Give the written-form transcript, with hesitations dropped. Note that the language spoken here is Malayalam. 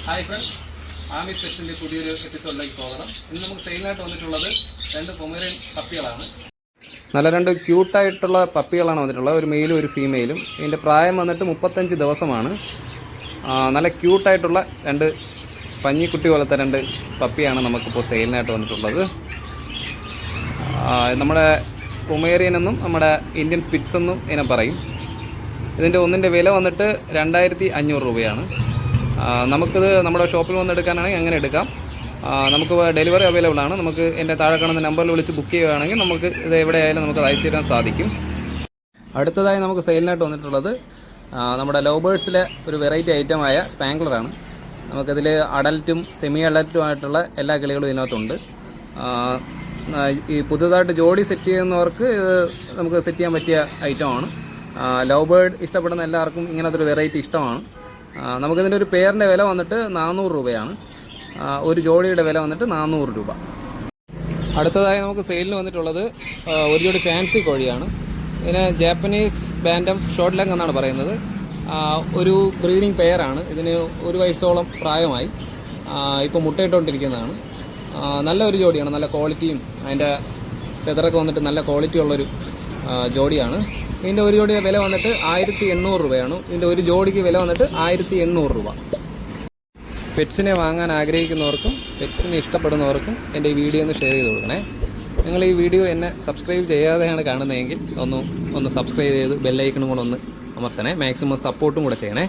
ഹായ് ഫ്രണ്ട്സ്, ആമിസ് പെറ്റ്സിൻ്റെ പുതിയൊരു എപ്പിസോഡിലേക്ക് സ്വാഗതം. ഇന്ന് നമുക്ക് സെയിലായിട്ട് വന്നിട്ടുള്ളത് 2 പൊമേറിയൻ പപ്പികളാണ്. നല്ല 2 ക്യൂട്ടായിട്ടുള്ള പപ്പികളാണ് വന്നിട്ടുള്ളത്, ഒരു മെയിലും ഒരു ഫീമെയിലും. ഇതിൻ്റെ പ്രായം വന്നിട്ട് 35 ദിവസമാണ്. നല്ല ക്യൂട്ടായിട്ടുള്ള 2 പഞ്ഞിക്കുട്ടി പോലത്തെ 2 പപ്പിയാണ് നമുക്കിപ്പോൾ സെയിലിനായിട്ട് വന്നിട്ടുള്ളത്. നമ്മുടെ പൊമേറിയൻ എന്നും നമ്മുടെ ഇന്ത്യൻ സ്പിറ്റ്സ് എന്നും ഇതിനെ പറയും. ഇതിൻ്റെ ഒന്നിൻ്റെ വില വന്നിട്ട് 2500 രൂപയാണ്. നമുക്കിത് നമ്മുടെ ഷോപ്പിൽ വന്നെടുക്കാനാണെങ്കിൽ അങ്ങനെ എടുക്കാം. നമുക്ക് ഡെലിവറി അവൈലബിൾ ആണ്. നമുക്ക് എൻ്റെ താഴെ കാണുന്ന നമ്പറിൽ വിളിച്ച് ബുക്ക് ചെയ്യുകയാണെങ്കിൽ നമുക്ക് ഇത് എവിടെയായാലും നമുക്ക് അയച്ചു തരാൻ സാധിക്കും. അടുത്തതായി നമുക്ക് സെയിലിനായിട്ട് വന്നിട്ടുള്ളത് നമ്മുടെ ലവ് ബേർഡ്സിലെ ഒരു വെറൈറ്റി ഐറ്റമായ സ്പാങ്ക്ലറാണ്. നമുക്കതിൽ അഡൽറ്റും സെമി അഡൽറ്റുമായിട്ടുള്ള എല്ലാ കിളികളും ഇതിനകത്തുണ്ട്. ഈ പുതുതായിട്ട് ജോഡി സെറ്റ് ചെയ്യുന്നവർക്ക് ഇത് നമുക്ക് സെറ്റ് ചെയ്യാൻ പറ്റിയ ഐറ്റമാണ്. ലവ് ബേർഡ് ഇഷ്ടപ്പെടുന്ന എല്ലാവർക്കും ഇങ്ങനത്തെ ഒരു വെറൈറ്റി ഇഷ്ടമാണ്. നമുക്കിതിൻ്റെ ഒരു പെയറിൻ്റെ വില വന്നിട്ട് 400 രൂപയാണ്. ഒരു ജോഡിയുടെ വില വന്നിട്ട് 400 രൂപ. അടുത്തതായി നമുക്ക് സെയിലിന് വന്നിട്ടുള്ളത് ഒരു ജോഡി ഫാൻസി കോഴിയാണ്. ഇതിന് ജാപ്പനീസ് ബാൻഡം ഷോർട്ട് ലെഗ് എന്നാണ് പറയുന്നത്. ഒരു ബ്രീഡിംഗ് പെയറാണ്. ഇതിന് 1 വയസ്സോളം പ്രായമായി. ഇപ്പോൾ മുട്ടയിട്ടുകൊണ്ടിരിക്കുന്നതാണ്. നല്ലൊരു ജോഡിയാണ്, നല്ല ക്വാളിറ്റിയും അതിൻ്റെ ഫെദറൊക്കെ വന്നിട്ട് നല്ല ക്വാളിറ്റി ഉള്ളൊരു ജോഡിയാണ്. ഇതിൻ്റെ ഒരു ജോഡിയുടെ വില വന്നിട്ട് 1800 രൂപയാണ്. ഇതിൻ്റെ ഒരു ജോഡിക്ക് വില വന്നിട്ട് 1800 രൂപ. പെറ്റ്സിനെ വാങ്ങാൻ ആഗ്രഹിക്കുന്നവർക്കും പെറ്റ്സിനെ ഇഷ്ടപ്പെടുന്നവർക്കും എൻ്റെ ഈ വീഡിയോ ഒന്ന് ഷെയർ ചെയ്ത് കൊടുക്കണേ. നിങ്ങൾ ഈ വീഡിയോ എന്നെ സബ്സ്ക്രൈബ് ചെയ്യാതെയാണ് കാണുന്നതെങ്കിൽ ഒന്ന് സബ്സ്ക്രൈബ് ചെയ്ത് ബെല്ലൈക്കണും കൂടെ ഒന്ന് അമർത്തണേ. മാക്സിമം സപ്പോർട്ടും കൂടെ ചെയ്യണേ.